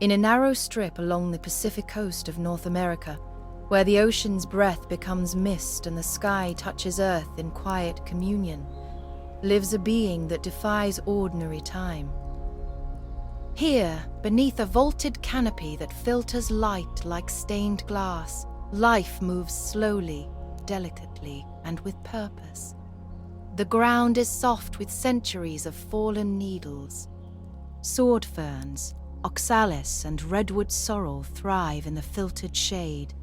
in a narrow strip along the Pacific coast of North America, where the ocean's breath becomes mist and the sky touches earth in quiet communion, lives a being that defies ordinary time. Here, beneath a vaulted canopy that filters light like stained glass, life moves slowly, delicately, and with purpose. The ground is soft with centuries of fallen needles. Sword ferns, oxalis, and redwood sorrel thrive in the filtered shade.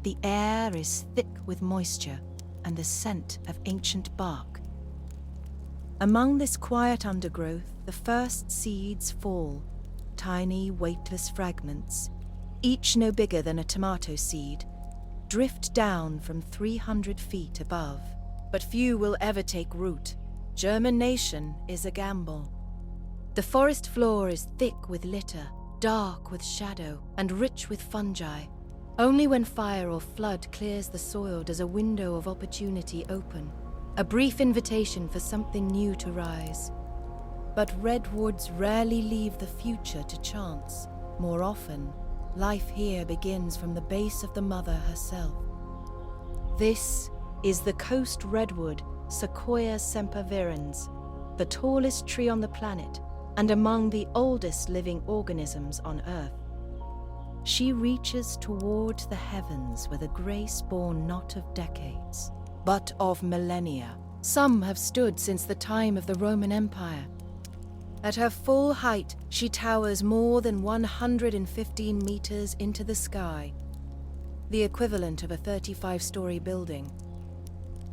The air is thick with moisture and the scent of ancient bark. Among this quiet undergrowth, the first seeds fall, tiny, weightless fragments, each no bigger than a tomato seed, drift down from 300 feet above. But few will ever take root. Germination is a gamble. The forest floor is thick with litter, dark with shadow, and rich with fungi. Only when fire or flood clears the soil does a window of opportunity open, a brief invitation for something new to rise. But redwoods rarely leave the future to chance. More often, life here begins from the base of the mother herself. This is the Coast Redwood, Sequoia sempervirens, the tallest tree on the planet and among the oldest living organisms on Earth. She reaches toward the heavens with a grace born not of decades, but of millennia. Some have stood since the time of the Roman Empire. At her full height, she towers more than 115 meters into the sky, the equivalent of a 35-story building.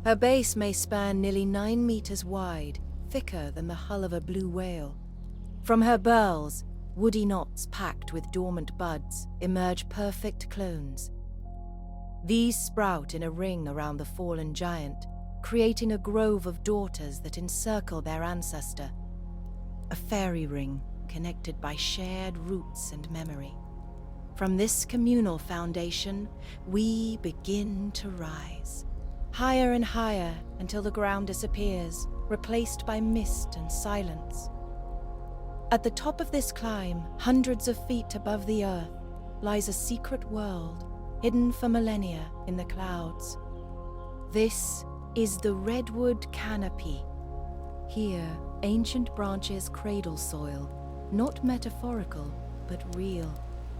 Her base may span nearly 9 meters wide, thicker than the hull of a blue whale. From her burls, woody knots packed with dormant buds emerge perfect clones. These sprout in a ring around the fallen giant, creating a grove of daughters that encircle their ancestor. A fairy ring connected by shared roots and memory. From this communal foundation, we begin to rise. Higher and higher until the ground disappears, replaced by mist and silence. At the top of this climb, hundreds of feet above the earth, lies a secret world, hidden for millennia in the clouds. This is the redwood canopy. Here, ancient branches cradle soil, not metaphorical, but real.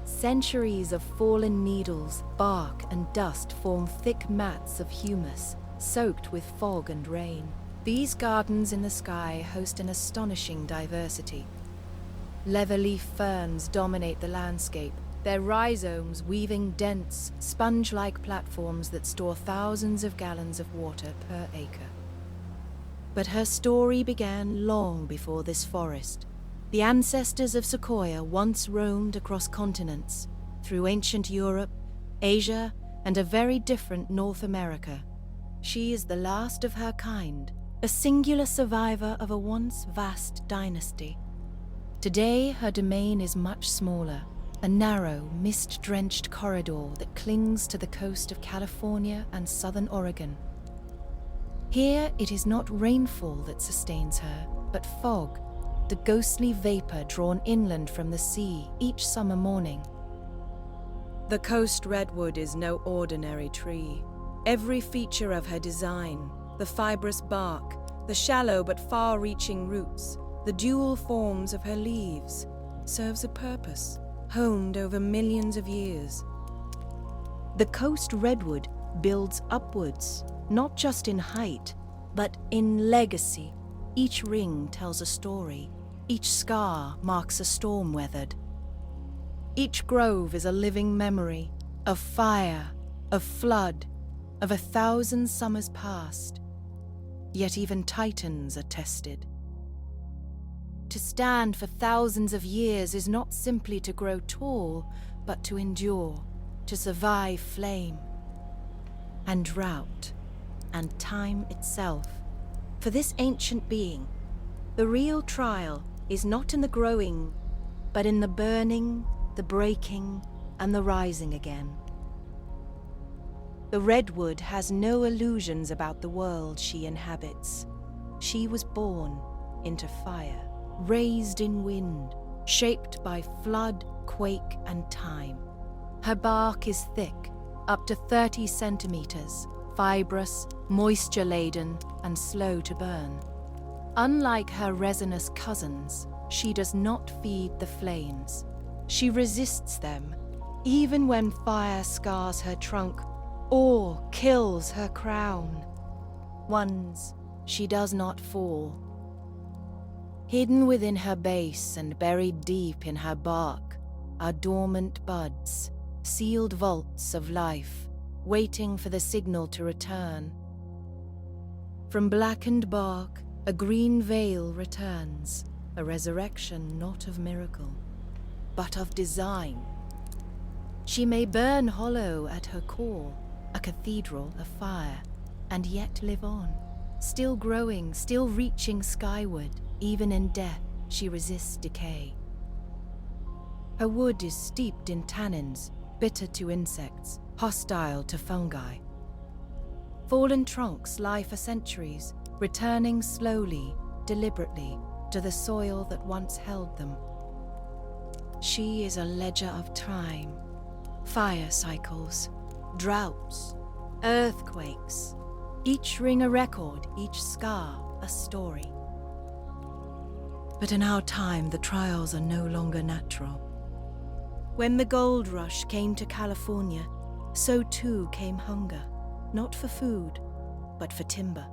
Centuries of fallen needles, bark, and dust form thick mats of humus, soaked with fog and rain. These gardens in the sky host an astonishing diversity. Leatherleaf ferns dominate the landscape, their rhizomes weaving dense, sponge-like platforms that store thousands of gallons of water per acre. But her story began long before this forest. The ancestors of Sequoia once roamed across continents, through ancient Europe, Asia, and a very different North America. She is the last of her kind, a singular survivor of a once vast dynasty. Today, her domain is much smaller, a narrow, mist-drenched corridor that clings to the coast of California and southern Oregon. Here, it is not rainfall that sustains her, but fog, the ghostly vapor drawn inland from the sea each summer morning. The Coast Redwood is no ordinary tree. Every feature of her design, the fibrous bark, the shallow but far-reaching roots, the dual forms of her leaves, serves a purpose, honed over millions of years. The Coast Redwood builds upwards, not just in height, but in legacy. Each ring tells a story. Each scar marks a storm weathered. Each grove is a living memory of fire, of flood, of 1,000 summers past. Yet even titans are tested. To stand for thousands of years is not simply to grow tall, but to endure, to survive flame and drought and time itself. For this ancient being, the real trial is not in the growing, but in the burning, the breaking, and the rising again. The redwood has no illusions about the world she inhabits. She was born into fire, raised in wind, shaped by flood, quake, and time. Her bark is thick, up to 30 centimeters, fibrous, moisture-laden, and slow to burn. Unlike her resinous cousins, she does not feed the flames. She resists them, even when fire scars her trunk or kills her crown. Once, she does not fall. Hidden within her base and buried deep in her bark are dormant buds, sealed vaults of life, waiting for the signal to return. From blackened bark, a green veil returns, a resurrection not of miracle, but of design. She may burn hollow at her core, a cathedral of fire, and yet live on, still growing, still reaching skyward. Even in death, she resists decay. Her wood is steeped in tannins, bitter to insects, hostile to fungi. Fallen trunks lie for centuries, returning slowly, deliberately, to the soil that once held them. She is a ledger of time, fire cycles, droughts, earthquakes, each ring a record, each scar a story. But in our time, the trials are no longer natural. When the gold rush came to California, so too came hunger, not for food, but for timber.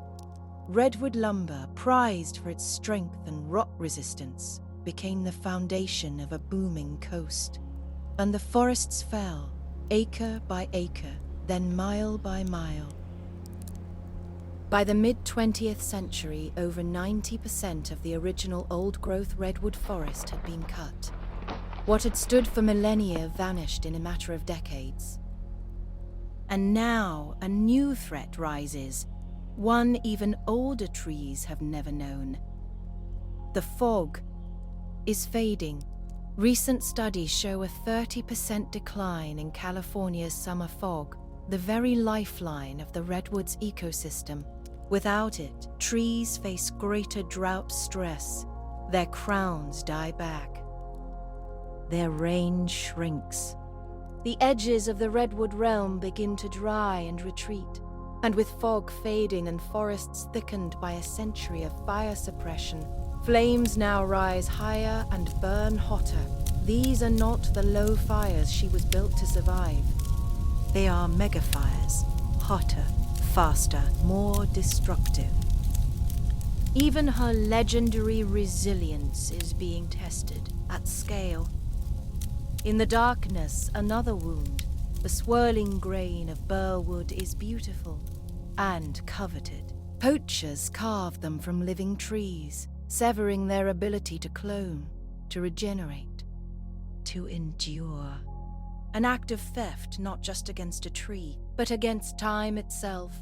Redwood lumber, prized for its strength and rot resistance, became the foundation of a booming coast. And the forests fell, acre by acre, then mile by mile. By the mid-20th century, over 90% of the original old-growth redwood forest had been cut. What had stood for millennia vanished in a matter of decades. And now a new threat rises, one even older trees have never known. The fog is fading. Recent studies show a 30% decline in California's summer fog, the very lifeline of the redwoods ecosystem. Without it, trees face greater drought stress. Their crowns die back. Their range shrinks. The edges of the redwood realm begin to dry and retreat. And with fog fading and forests thickened by a century of fire suppression, flames now rise higher and burn hotter. These are not the low fires she was built to survive. They are megafires, hotter, faster, more destructive. Even her legendary resilience is being tested at scale. In the darkness, another wound. The swirling grain of burwood is beautiful and coveted. Poachers carve them from living trees, severing their ability to clone, to regenerate, to endure. An act of theft not just against a tree, but against time itself.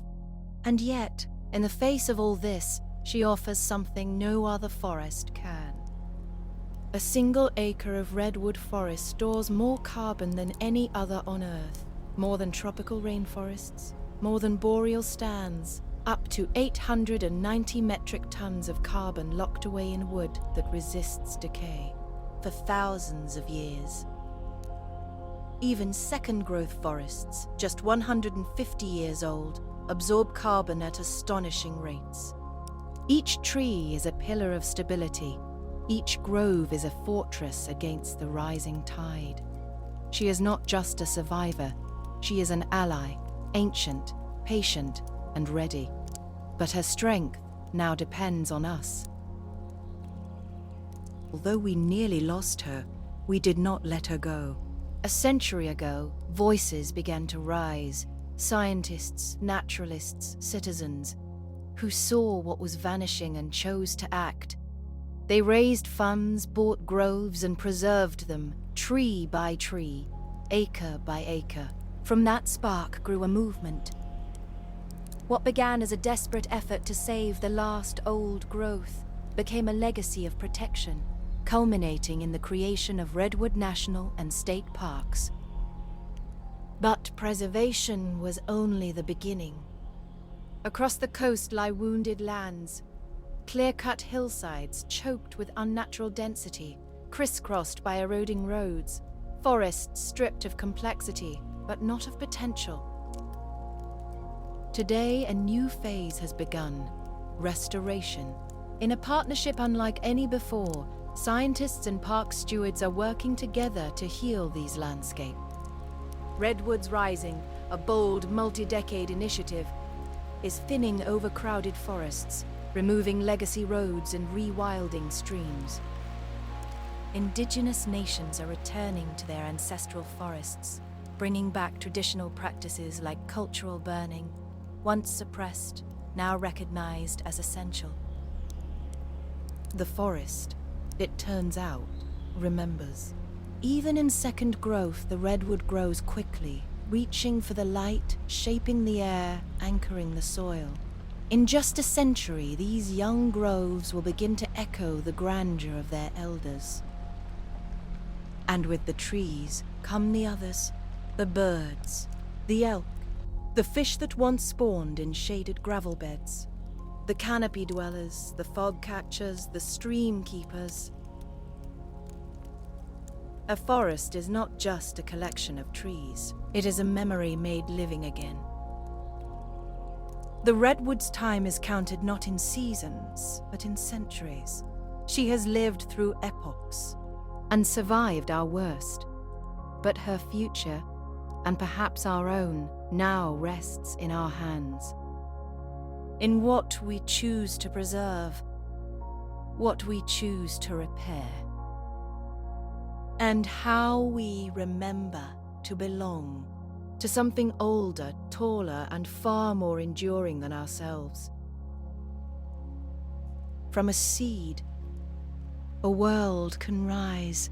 And yet, in the face of all this, she offers something no other forest can. A single acre of redwood forest stores more carbon than any other on Earth, more than tropical rainforests, more than boreal stands, up to 890 metric tons of carbon locked away in wood that resists decay for thousands of years. Even second-growth forests, just 150 years old, absorb carbon at astonishing rates. Each tree is a pillar of stability. Each grove is a fortress against the rising tide. She is not just a survivor. She is an ally, ancient, patient, and ready. But her strength now depends on us. Although we nearly lost her, we did not let her go. A century ago, voices began to rise, scientists, naturalists, citizens, who saw what was vanishing and chose to act. They raised funds, bought groves, and preserved them, tree by tree, acre by acre. From that spark grew a movement. What began as a desperate effort to save the last old growth became a legacy of protection, culminating in the creation of Redwood National and State Parks. But preservation was only the beginning. Across the coast lie wounded lands, clear-cut hillsides choked with unnatural density, crisscrossed by eroding roads, forests stripped of complexity, but not of potential. Today, a new phase has begun: restoration. In a partnership unlike any before, scientists and park stewards are working together to heal these landscapes. Redwoods Rising, a bold, multi-decade initiative, is thinning overcrowded forests, removing legacy roads and rewilding streams. Indigenous nations are returning to their ancestral forests, bringing back traditional practices like cultural burning, once suppressed, now recognized as essential. The forest, it turns out, remembers. Even in second growth, the redwood grows quickly, reaching for the light, shaping the air, anchoring the soil. In just a century, these young groves will begin to echo the grandeur of their elders. And with the trees come the others, the birds, the elk, the fish that once spawned in shaded gravel beds, the canopy dwellers, the fog catchers, the stream keepers. A forest is not just a collection of trees. It is a memory made living again. The redwood's time is counted not in seasons, but in centuries. She has lived through epochs and survived our worst. But her future, and perhaps our own, now rests in our hands. In what we choose to preserve, what we choose to repair, and how we remember to belong to something older, taller, and far more enduring than ourselves. From a seed, a world can rise,